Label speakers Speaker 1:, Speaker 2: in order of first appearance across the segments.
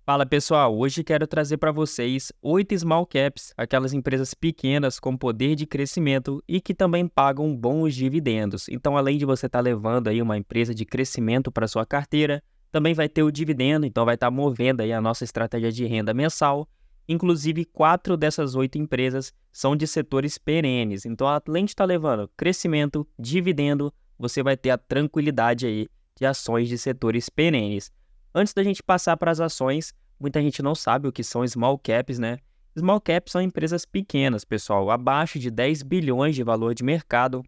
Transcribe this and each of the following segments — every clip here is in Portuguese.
Speaker 1: Fala pessoal, hoje quero trazer para vocês 8 small caps, aquelas empresas pequenas com poder de crescimento e que também pagam bons dividendos. Então, além de você estar levando aí uma empresa de crescimento para sua carteira, também vai ter o dividendo, então vai estar movendo aí a nossa estratégia de renda mensal. Inclusive, 4 dessas 8 empresas são de setores perenes. Então, além de estar levando crescimento, dividendo, você vai ter a tranquilidade aí de ações de setores perenes. Antes da gente passar para as ações, muita gente não sabe o que são small caps, né? Small caps são empresas pequenas, pessoal, abaixo de 10 bilhões de valor de mercado.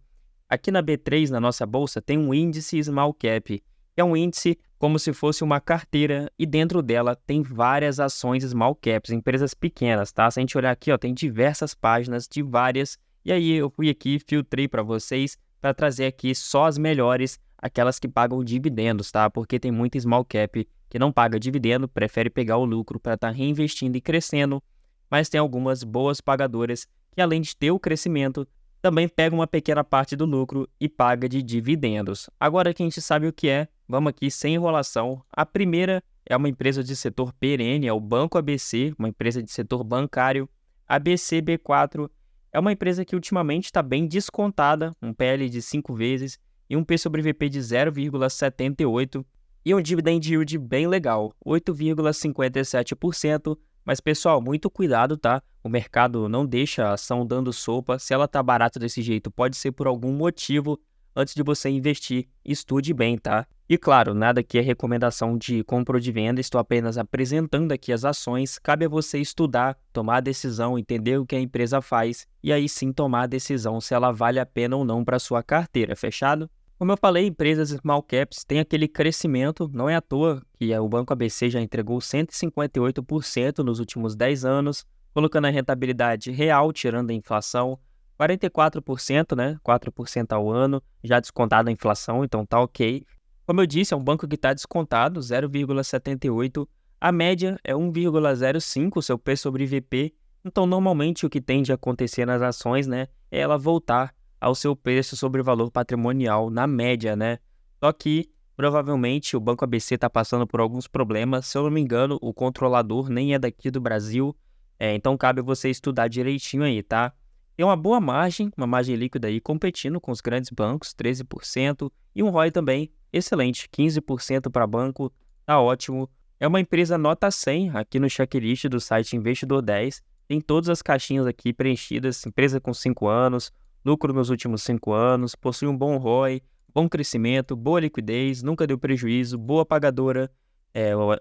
Speaker 1: Aqui na B3, na nossa bolsa, tem um índice small cap, que é um índice como se fosse uma carteira e dentro dela tem várias ações small caps, empresas pequenas, tá? Se a gente olhar aqui, ó, tem diversas páginas de várias, e aí eu fui aqui e filtrei para vocês para trazer aqui só as melhores, aquelas que pagam dividendos, tá? Porque tem muita small cap que não paga dividendo, prefere pegar o lucro para estar reinvestindo e crescendo, mas tem algumas boas pagadoras que, além de ter o crescimento, também pega uma pequena parte do lucro e paga de dividendos. Agora que a gente sabe o que é, vamos aqui sem enrolação. A primeira é uma empresa de setor perene, é o Banco ABC, uma empresa de setor bancário. A BCB4 é uma empresa que ultimamente está bem descontada, um PL de 5 vezes e um P sobre VP de 0,78 e um dividend yield bem legal, 8,57%. Mas, pessoal, muito cuidado, tá? O mercado não deixa a ação dando sopa. Se ela tá barata desse jeito, pode ser por algum motivo. Antes de você investir, estude bem, tá? E claro, nada aqui é recomendação de compra ou de venda. Estou apenas apresentando aqui as ações. Cabe a você estudar, tomar a decisão, entender o que a empresa faz e aí sim tomar a decisão se ela vale a pena ou não para sua carteira, fechado? Como eu falei, empresas small caps têm aquele crescimento, não é à toa que o Banco ABC já entregou 158% nos últimos 10 anos, colocando a rentabilidade real, tirando a inflação, 44%, né? 4% ao ano, já descontado a inflação, então tá ok. Como eu disse, é um banco que está descontado, 0,78, a média é 1,05, o seu P sobre VP, então normalmente o que tende a acontecer nas ações, né, é ela voltar ao seu preço sobre o valor patrimonial na média, né? Só que, provavelmente, o Banco ABC está passando por alguns problemas. Se eu não me engano, o controlador nem é daqui do Brasil, então cabe você estudar direitinho aí, tá? Tem uma boa margem, uma margem líquida aí, competindo com os grandes bancos, 13%, e um ROI também excelente, 15% para banco, tá ótimo. É uma empresa nota 100, aqui no checklist do site Investidor 10, tem todas as caixinhas aqui preenchidas, empresa com 5 anos, lucro nos últimos 5 anos, possui um bom ROI, bom crescimento, boa liquidez, nunca deu prejuízo, boa pagadora,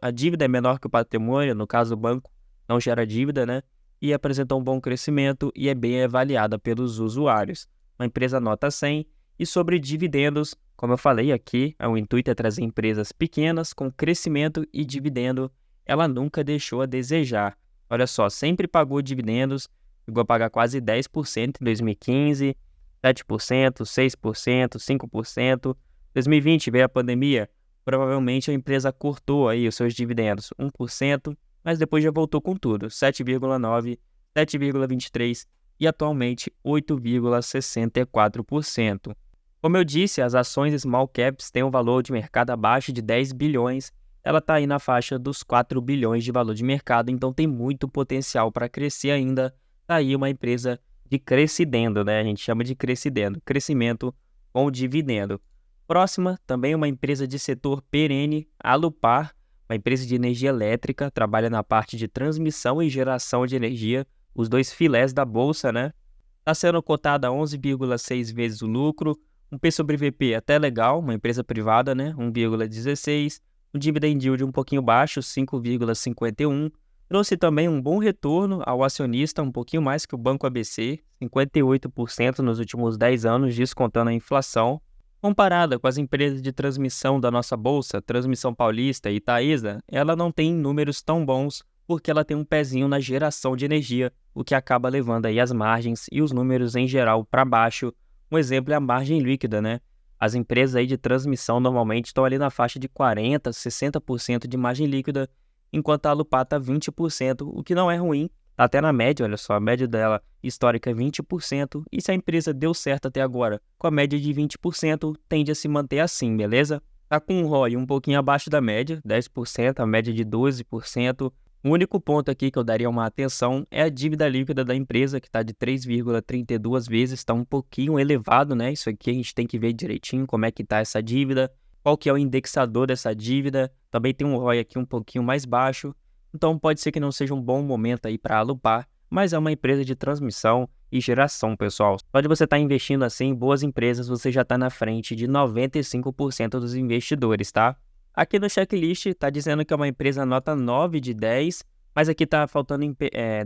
Speaker 1: a dívida é menor que o patrimônio, no caso o banco não gera dívida, né? E apresentou um bom crescimento e é bem avaliada pelos usuários. Uma empresa nota 100 e sobre dividendos, como eu falei aqui, o intuito é trazer empresas pequenas com crescimento e dividendo, ela nunca deixou a desejar. Olha só, sempre pagou dividendos, chegou a pagar quase 10% em 2015, 7%, 6%, 5%. 2020 veio a pandemia, provavelmente a empresa cortou aí os seus dividendos 1%, mas depois já voltou com tudo, 7,9%, 7,23% e atualmente 8,64%. Como eu disse, as ações small caps têm um valor de mercado abaixo de 10 bilhões, ela está aí na faixa dos 4 bilhões de valor de mercado, então tem muito potencial para crescer ainda. Tá aí uma empresa de crescidendo, né? A gente chama de crescidendo, crescimento com dividendo. Próxima, também uma empresa de setor perene, a Alupar, uma empresa de energia elétrica, trabalha na parte de transmissão e geração de energia, os dois filés da bolsa, né? Está sendo cotada a 11,6 vezes o lucro, um P sobre VP até legal, uma empresa privada, né? 1,16, um dividend yield um pouquinho baixo, 5,51. Trouxe também um bom retorno ao acionista, um pouquinho mais que o Banco ABC, 58% nos últimos 10 anos, descontando a inflação. Comparada com as empresas de transmissão da nossa bolsa, Transmissão Paulista e Taesa, ela não tem números tão bons porque ela tem um pezinho na geração de energia, o que acaba levando aí as margens e os números em geral para baixo. Um exemplo é a margem líquida, né? As empresas aí de transmissão normalmente estão ali na faixa de 40%, 60% de margem líquida, enquanto a Alupar está 20%, o que não é ruim, está até na média, olha só, a média dela histórica é 20%, e se a empresa deu certo até agora com a média de 20%, tende a se manter assim, beleza? Tá com um ROI um pouquinho abaixo da média, 10%, a média de 12%. O único ponto aqui que eu daria uma atenção é a dívida líquida da empresa, que está de 3,32 vezes, está um pouquinho elevado, né? Isso aqui a gente tem que ver direitinho como é que está essa dívida, qual que é o indexador dessa dívida. Também tem um ROI aqui um pouquinho mais baixo, então pode ser que não seja um bom momento aí para Alupar, mas é uma empresa de transmissão e geração, pessoal. Só de você estar investindo assim em boas empresas, você já está na frente de 95% dos investidores, tá? Aqui no checklist está dizendo que é uma empresa nota 9 de 10, mas aqui está faltando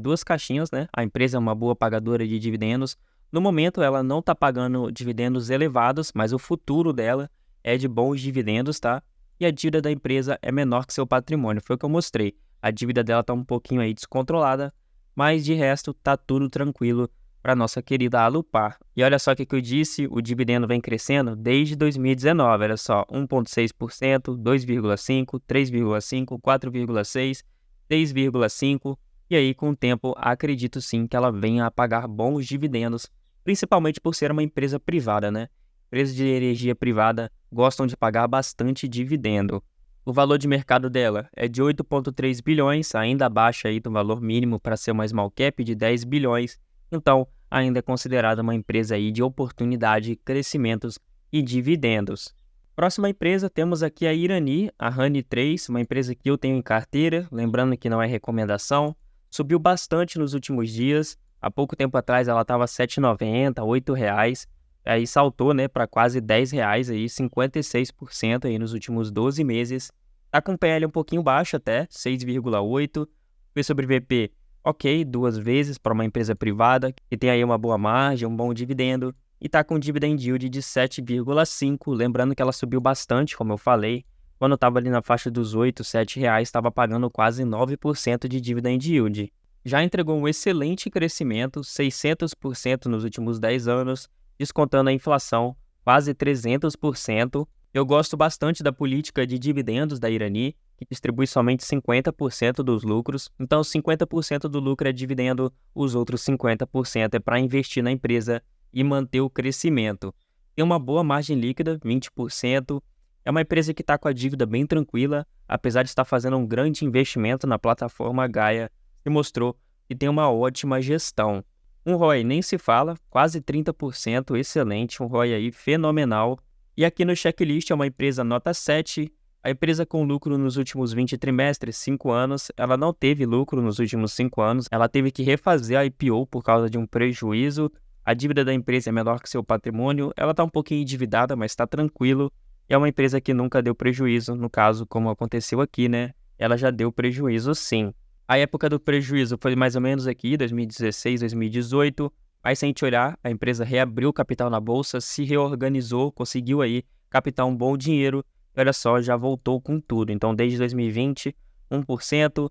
Speaker 1: duas caixinhas, né? A empresa é uma boa pagadora de dividendos. No momento, ela não está pagando dividendos elevados, mas o futuro dela é de bons dividendos, tá? E a dívida da empresa é menor que seu patrimônio, foi o que eu mostrei. A dívida dela está um pouquinho aí descontrolada, mas de resto tá tudo tranquilo para nossa querida Alupar. E olha só o que eu disse, o dividendo vem crescendo desde 2019, olha só, 1,6%, 2,5%, 3,5%, 4,6%, 6,5%, e aí com o tempo acredito sim que ela venha a pagar bons dividendos, principalmente por ser uma empresa privada, né? Empresas de energia privada gostam de pagar bastante dividendo. O valor de mercado dela é de 8,3 bilhões, ainda abaixo aí do valor mínimo para ser uma small cap de 10 bilhões, então ainda é considerada uma empresa aí de oportunidade, crescimentos e dividendos. Próxima empresa, temos aqui a Irani, a Rani 3, uma empresa que eu tenho em carteira, lembrando que não é recomendação, subiu bastante nos últimos dias, há pouco tempo atrás ela estava R$ 7,90, R$ 8,00, aí saltou, né, para quase R$ 10,00, aí 56% aí nos últimos 12 meses. Tá com PL um pouquinho baixo até, 6,8. P sobre VP, ok, 2 vezes para uma empresa privada, que tem aí uma boa margem, um bom dividendo, e tá com dividend yield de 7,5, lembrando que ela subiu bastante, como eu falei, quando estava ali na faixa dos 8, 7 reais, estava pagando quase 9% de dividend yield. Já entregou um excelente crescimento, 600% nos últimos 10 anos, descontando a inflação, quase 300%. Eu gosto bastante da política de dividendos da Irani, que distribui somente 50% dos lucros. Então, 50% do lucro é dividendo, os outros 50% é para investir na empresa e manter o crescimento. Tem uma boa margem líquida, 20%. É uma empresa que está com a dívida bem tranquila, apesar de estar fazendo um grande investimento na plataforma Gaia, que mostrou que tem uma ótima gestão. Um ROI nem se fala, quase 30%, excelente, um ROI aí fenomenal. E aqui no checklist é uma empresa nota 7, a empresa com lucro nos últimos 20 trimestres, 5 anos, ela não teve lucro nos últimos 5 anos, ela teve que refazer a IPO por causa de um prejuízo, a dívida da empresa é menor que seu patrimônio, ela está um pouquinho endividada, mas está tranquilo, é uma empresa que nunca deu prejuízo, no caso, como aconteceu aqui, né? Ela já deu prejuízo sim. A época do prejuízo foi mais ou menos aqui, 2016, 2018, mas se a gente olhar, a empresa reabriu o capital na bolsa, se reorganizou, conseguiu aí captar um bom dinheiro, e olha só, já voltou com tudo. Então, desde 2020, 1%,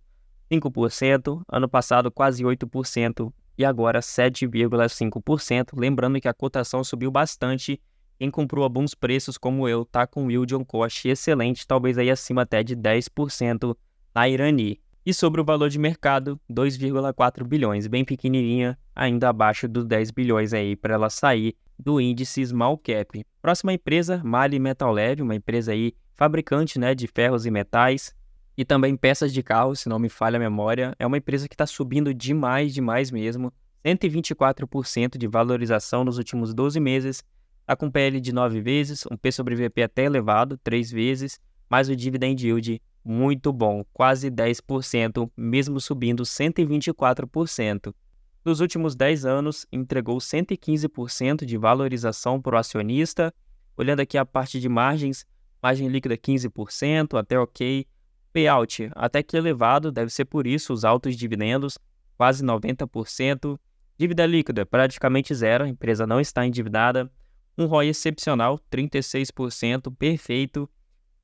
Speaker 1: 5%, ano passado quase 8% e agora 7,5%. Lembrando que a cotação subiu bastante, quem comprou a bons preços como eu, tá com yield on cost excelente, talvez aí acima até de 10% na Irani. E sobre o valor de mercado, 2,4 bilhões, bem pequenininha, ainda abaixo dos 10 bilhões aí para ela sair do índice Small Cap. Próxima empresa, MAHLE Metal Leve, uma empresa aí fabricante, né, de ferros e metais e também peças de carro, se não me falha a memória. É uma empresa que está subindo demais mesmo, 124% de valorização nos últimos 12 meses, está com PL de 9 vezes, um P sobre VP até elevado, 3 vezes, mas o dividend yield muito bom, quase 10%, mesmo subindo 124%. Nos últimos 10 anos, entregou 115% de valorização para o acionista. Olhando aqui a parte de margens, margem líquida 15%, até ok. Payout até que elevado, deve ser por isso os altos dividendos, quase 90%. Dívida líquida praticamente zero, a empresa não está endividada. Um ROI excepcional, 36%, perfeito.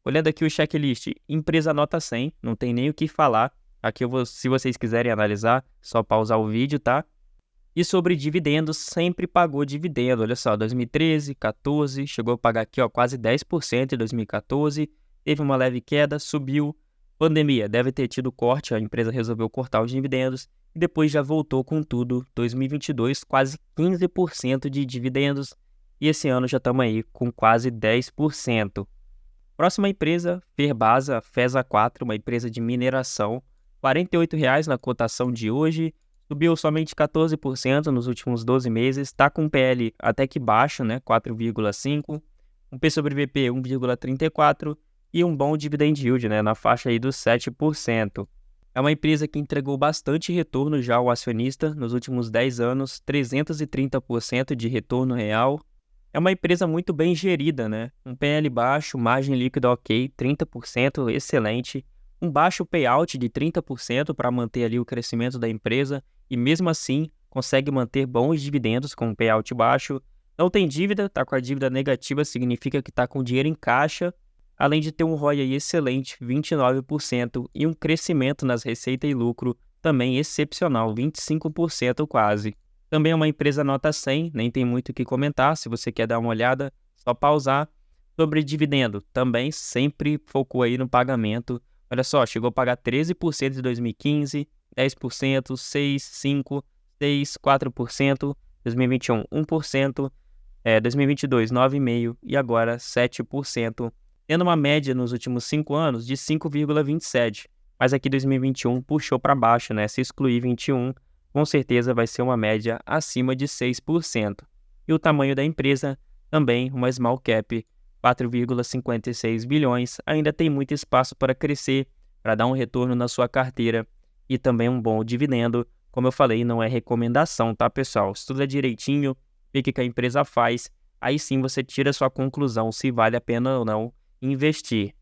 Speaker 1: Olhando aqui o checklist, empresa nota 100, não tem nem o que falar. Aqui eu vou, se vocês quiserem analisar, só pausar o vídeo, tá? E sobre dividendos, sempre pagou dividendo. Olha só, 2013, 14, chegou a pagar aqui ó, quase 10% em 2014, teve uma leve queda, subiu. Pandemia, deve ter tido corte, a empresa resolveu cortar os dividendos e depois já voltou com tudo. 2022, quase 15% de dividendos e esse ano já estamos aí com quase 10%. Próxima empresa, Ferbasa FESA 4, uma empresa de mineração, R$ 48,00 na cotação de hoje, subiu somente 14% nos últimos 12 meses, está com PL até que baixo, né, 4,5, um P sobre VP 1,34 e um bom dividend yield, né, na faixa aí dos 7%. É uma empresa que entregou bastante retorno já ao acionista nos últimos 10 anos, 330% de retorno real. É uma empresa muito bem gerida, né? Um PL baixo, margem líquida ok, 30%, excelente. Um baixo payout de 30% para manter ali o crescimento da empresa e mesmo assim consegue manter bons dividendos com um payout baixo. Não tem dívida, está com a dívida negativa, significa que está com dinheiro em caixa, além de ter um ROI aí excelente, 29%, e um crescimento nas receitas e lucro também excepcional, 25% quase. Também é uma empresa nota 100, nem tem muito o que comentar, se você quer dar uma olhada, só pausar. Sobre dividendo, também sempre focou aí no pagamento. Olha só, chegou a pagar 13% em 2015, 10%, 6%, 5%, 6%, 4%, 2021, 1%, 2022, 9,5% e agora 7%, tendo uma média nos últimos 5 anos de 5,27%. Mas aqui 2021 puxou para baixo, né? Se excluir 21, com certeza vai ser uma média acima de 6%. E o tamanho da empresa, também uma small cap, 4,56 bilhões, ainda tem muito espaço para crescer, para dar um retorno na sua carteira e também um bom dividendo. Como eu falei, não é recomendação, tá, pessoal? Estuda direitinho, vê o que a empresa faz, aí sim você tira a sua conclusão se vale a pena ou não investir.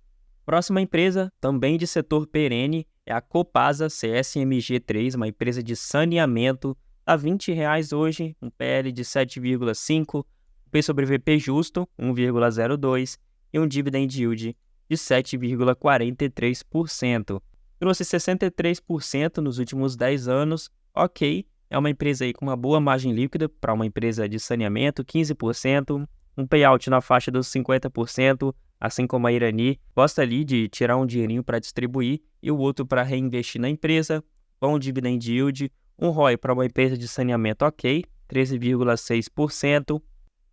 Speaker 1: Próxima empresa, também de setor perene, é a Copasa CSMG3, uma empresa de saneamento. Está R$ 20,00 hoje, um PL de 7,5, P sobre VP justo, 1,02 e um dividend yield de 7,43%. Trouxe 63% nos últimos 10 anos, ok. É uma empresa aí com uma boa margem líquida para uma empresa de saneamento, 15%, um payout na faixa dos 50%, assim como a Irani, gosta ali de tirar um dinheirinho para distribuir e o outro para reinvestir na empresa, bom dividend yield, um ROI para uma empresa de saneamento ok, 13,6%,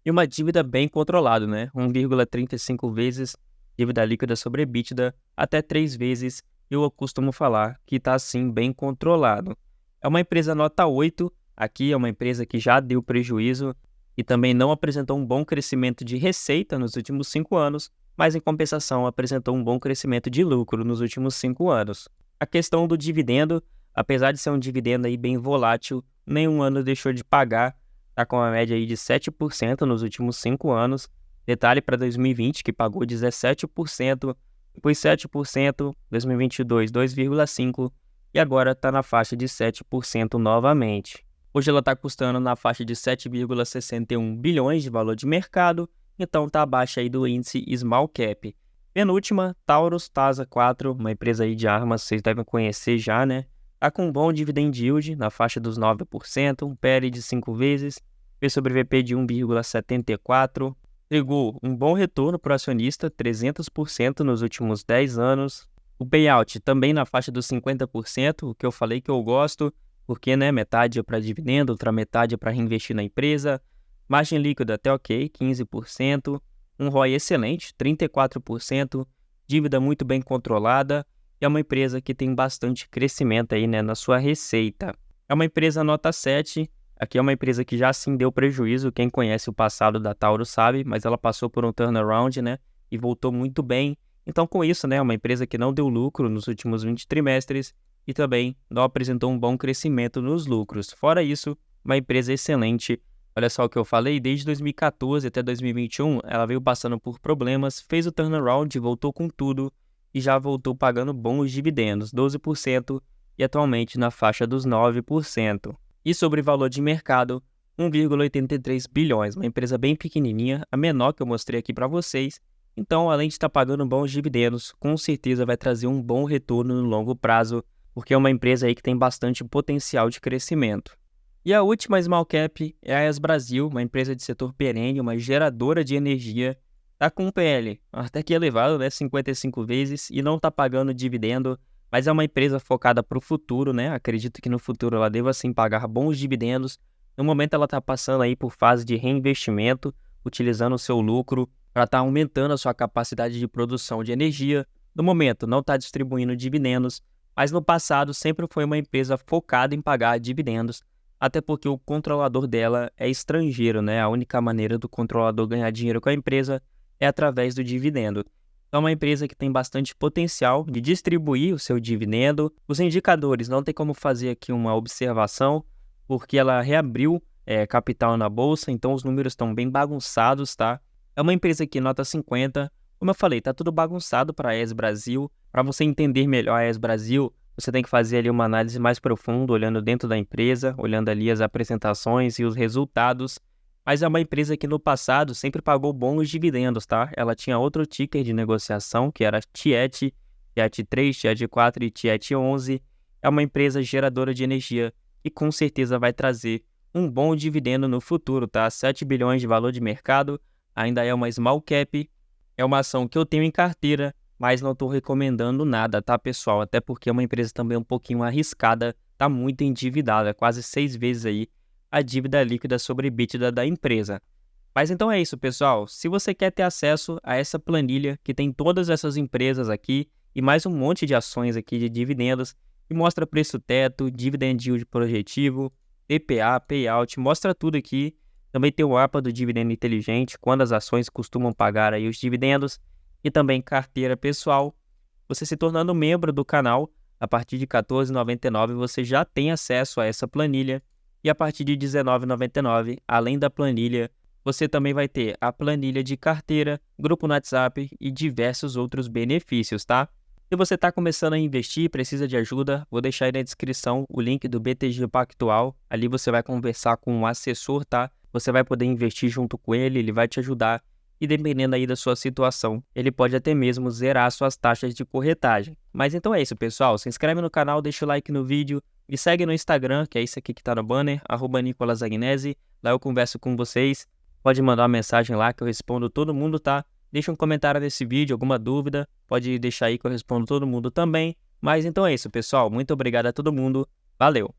Speaker 1: e uma dívida bem controlada, né? 1,35 vezes dívida líquida sobre EBITDA, até 3 vezes, eu costumo falar que está assim bem controlado. É uma empresa nota 8, aqui é uma empresa que já deu prejuízo e também não apresentou um bom crescimento de receita nos últimos 5 anos, mas em compensação apresentou um bom crescimento de lucro nos últimos 5 anos. A questão do dividendo, apesar de ser um dividendo aí bem volátil, nenhum ano deixou de pagar, está com uma média aí de 7% nos últimos 5 anos. Detalhe para 2020, que pagou 17%, depois 7%, 2022 2,5% e agora está na faixa de 7% novamente. Hoje ela está custando na faixa de 7,61 bilhões de valor de mercado, então está abaixo aí do índice Small Cap. Penúltima, Taurus TASA 4, uma empresa aí de armas, vocês devem conhecer já, né? Está com um bom dividend yield na faixa dos 9%, um PL de 5 vezes, P sobre VP de 1,74%, entregou um bom retorno para o acionista, 300% nos últimos 10 anos. O payout também na faixa dos 50%, o que eu falei que eu gosto, porque né, metade é para dividendo, outra metade é para reinvestir na empresa. Margem líquida até ok, 15%. Um ROI excelente, 34%. Dívida muito bem controlada. E é uma empresa que tem bastante crescimento aí, né, na sua receita. É uma empresa nota 7. Aqui é uma empresa que já sim deu prejuízo. Quem conhece o passado da Taurus sabe, mas ela passou por um turnaround, né, e voltou muito bem. Então, com isso, né, uma empresa que não deu lucro nos últimos 20 trimestres e também não apresentou um bom crescimento nos lucros. Fora isso, uma empresa excelente. Olha só o que eu falei, desde 2014 até 2021, ela veio passando por problemas, fez o turnaround, voltou com tudo e já voltou pagando bons dividendos, 12% e atualmente na faixa dos 9%. E sobre valor de mercado, 1,83 bilhões, uma empresa bem pequenininha, a menor que eu mostrei aqui para vocês. Então, além de estar pagando bons dividendos, com certeza vai trazer um bom retorno no longo prazo, porque é uma empresa aí que tem bastante potencial de crescimento. E a última small cap é a AES Brasil, uma empresa de setor perene, uma geradora de energia, está com um PL até que elevado, né, 55 vezes, e não está pagando dividendo, mas é uma empresa focada para o futuro, né? Acredito que no futuro ela deva sim pagar bons dividendos. No momento ela está passando aí por fase de reinvestimento, utilizando o seu lucro para estar aumentando a sua capacidade de produção de energia. No momento, não está distribuindo dividendos, mas no passado sempre foi uma empresa focada em pagar dividendos, até porque o controlador dela é estrangeiro, né? A única maneira do controlador ganhar dinheiro com a empresa é através do dividendo. Então, é uma empresa que tem bastante potencial de distribuir o seu dividendo. Os indicadores, não tem como fazer aqui uma observação, porque ela reabriu capital na bolsa, então os números estão bem bagunçados, tá? É uma empresa que nota 50. Como eu falei, tá tudo bagunçado para a ES Brasil. Para você entender melhor a ES Brasil, você tem que fazer ali uma análise mais profunda, olhando dentro da empresa, olhando ali as apresentações e os resultados. Mas é uma empresa que no passado sempre pagou bons dividendos, tá? Ela tinha outro ticker de negociação, que era TIET, TIET 3, TIET 4 e TIET 11. É uma empresa geradora de energia e com certeza vai trazer um bom dividendo no futuro, tá? 7 bilhões de valor de mercado, ainda é uma small cap, é uma ação que eu tenho em carteira, mas não estou recomendando nada, tá, pessoal? Até porque é uma empresa também um pouquinho arriscada, tá muito endividada, quase 6 vezes aí a dívida líquida sobre EBITDA da empresa. Mas então é isso, pessoal. Se você quer ter acesso a essa planilha que tem todas essas empresas aqui e mais um monte de ações aqui de dividendos, que mostra preço teto, dividend yield projetivo, PPA, payout, mostra tudo aqui. Também tem o mapa do dividendo inteligente, quando as ações costumam pagar aí os dividendos, e também carteira pessoal. Você se tornando membro do canal, a partir de R$ 14,99 você já tem acesso a essa planilha, e a partir de R$ 19,99, além da planilha, você também vai ter a planilha de carteira, grupo no WhatsApp e diversos outros benefícios, tá? Se você está começando a investir e precisa de ajuda, vou deixar aí na descrição o link do BTG Pactual. Ali você vai conversar com um assessor, tá? Você vai poder investir junto com ele, ele vai te ajudar. E dependendo aí da sua situação, ele pode até mesmo zerar suas taxas de corretagem. Mas então é isso, pessoal. Se inscreve no canal, deixa o like no vídeo. Me segue no Instagram, que é isso aqui que tá no banner, @NicolasAgnese. Lá eu converso com vocês. Pode mandar uma mensagem lá que eu respondo todo mundo, tá? Deixa um comentário nesse vídeo, alguma dúvida. Pode deixar aí que eu respondo todo mundo também. Mas então é isso, pessoal. Muito obrigado a todo mundo. Valeu!